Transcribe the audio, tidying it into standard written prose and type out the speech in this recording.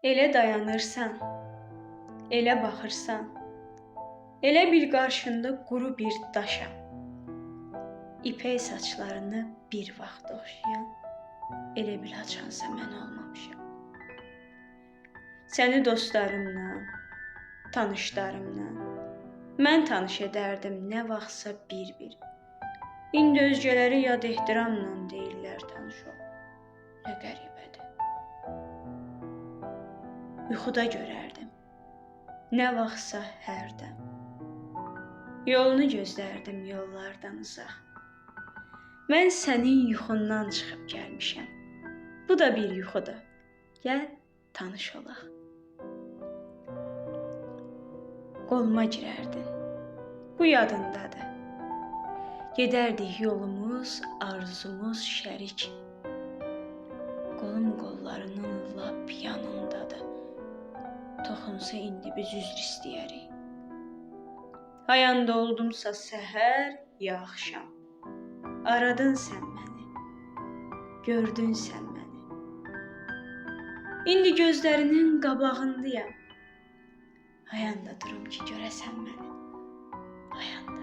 Elə dayanırsan, elə baxırsan, elə bil qarşında quru bir daşam. İpək saçlarını bir vaxt oxşayan, elə bil açansa mən olmamışam. Səni dostlarımla, tanışlarımla, mən tanış edərdim nə vaxtsa bir-bir. İndi özgələri yad ehtiramla deyirlər tanış ol. Nə qəribədir. Yuxuda görərdim, nə vaxtsa hərdən. Yolunu gözlərdim yollardan uzaq. Mən sənin yuxundan çıxıb gəlmişəm. Bu da bir yuxudur. Gəl tanış olaq. Qoluma girərdin. Bu yadındadır. Gedərdik yolumuz, arzumuz şərik. Qolum qollarının lap yanındadır. Toxunsa indi biz üzr istəyərik. Ayanda oldumsa səhər ya axşam. Aradın sən məni, gördün sən məni. İndi gözlərinin qabağındayam. Ayanda durum ki görəsən məni. Ayanda.